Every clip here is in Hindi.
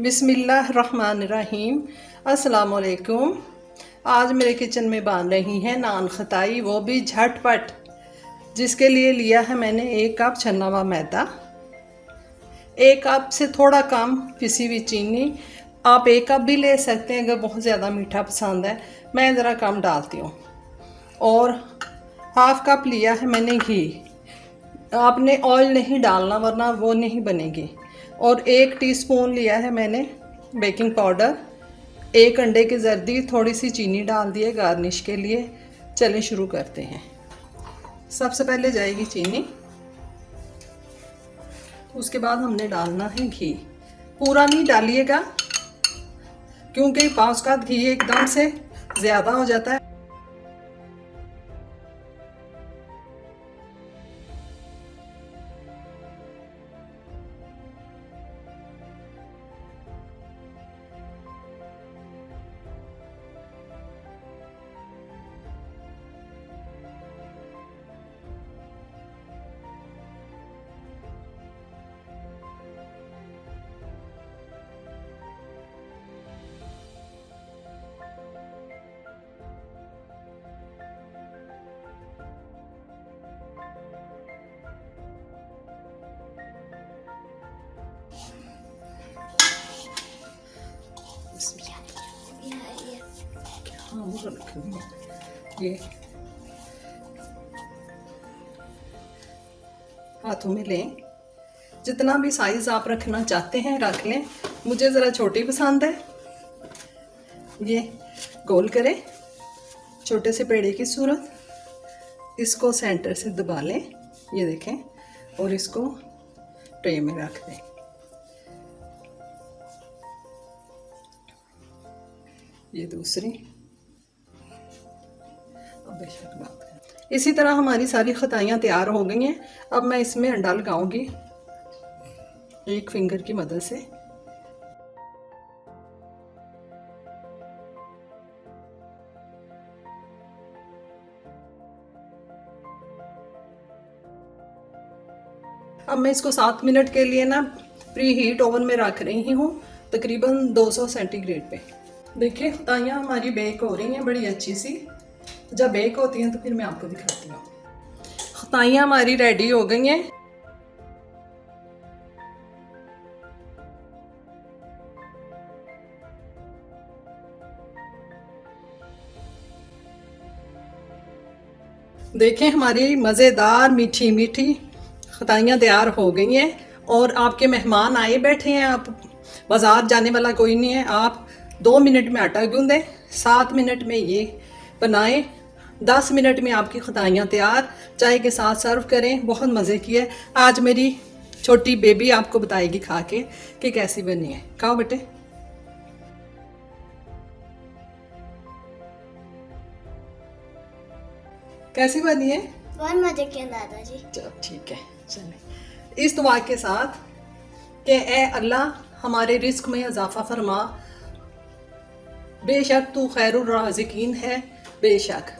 बिस्मिल्लाहिर्रहमानिर्रहीम। अस्सलामुअलैकुम। आज मेरे किचन में बन रही है नान खताई, वो भी झटपट। जिसके लिए लिया है मैंने 1 कप छना हुआ मैदा, 1 कप से थोड़ा कम पिसी हुई चीनी। आप 1 कप भी ले सकते हैं अगर बहुत ज़्यादा मीठा पसंद है, मैं ज़रा कम डालती हूँ। और हाफ कप लिया है मैंने घी। आपने ऑयल नहीं डालना वरना वो नहीं बनेगी। और 1 टीस्पून लिया है मैंने बेकिंग पाउडर, 1 अंडे की जर्दी, थोड़ी सी चीनी डाल दी है गार्निश के लिए। चलें शुरू करते हैं। सबसे पहले जाएगी चीनी, उसके बाद हमने डालना है घी। पूरा नहीं डालिएगा क्योंकि पाँच का घी एकदम से ज़्यादा हो जाता है। ये हाथों में लें, जितना भी साइज आप रखना चाहते हैं रख लें। मुझे ज़रा छोटी पसंद है। ये गोल करें छोटे से पेड़े की सूरत, इसको सेंटर से दबा लें, ये देखें, और इसको ट्रे में रख दें। ये दूसरी, अब बेशक बात करें। इसी तरह हमारी सारी खताइयाँ तैयार हो गई हैं। अब मैं इसमें अंडा लगाऊंगी 1 फिंगर की मदद से। अब मैं इसको 7 मिनट के लिए ना प्री हीट ओवन में रख रही हूँ, तकरीबन 200 सेंटीग्रेड पे। देखिए खताइयाँ हमारी बेक हो रही हैं बड़ी अच्छी सी। जब बेक होती हैं तो फिर मैं आपको दिखाती हूँ। खताइयाँ हमारी रेडी हो गई हैं। देखें हमारी मज़ेदार मीठी मीठी खताइयाँ तैयार हो गई हैं। और आपके मेहमान आए बैठे हैं, आप बाज़ार जाने वाला कोई नहीं है। आप 2 मिनट में आटा गूंदें, 7 मिनट में ये बनाएं, 10 मिनट में आपकी खताइयाँ तैयार। चाय के साथ सर्व करें। बहुत मज़े की है। आज मेरी छोटी बेबी आपको बताएगी खा के कि कैसी बनी है। खाओ बेटे। कैसी बनी है? बहुत मजे किया दादाजी। चलो ठीक है, चलें इस दुआ के साथ कि ए अल्लाह हमारे रिस्क में इजाफा फरमा। बेशक तू खैरुर राज़िकीन है। बेशक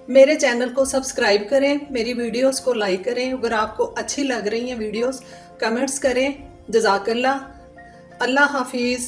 मेरे चैनल को सब्सक्राइब करें, मेरी वीडियोस को लाइक करें। अगर आपको अच्छी लग रही हैं वीडियोस कमेंट्स करें। जज़ाकल्लाह। अल्लाह हाफिज़।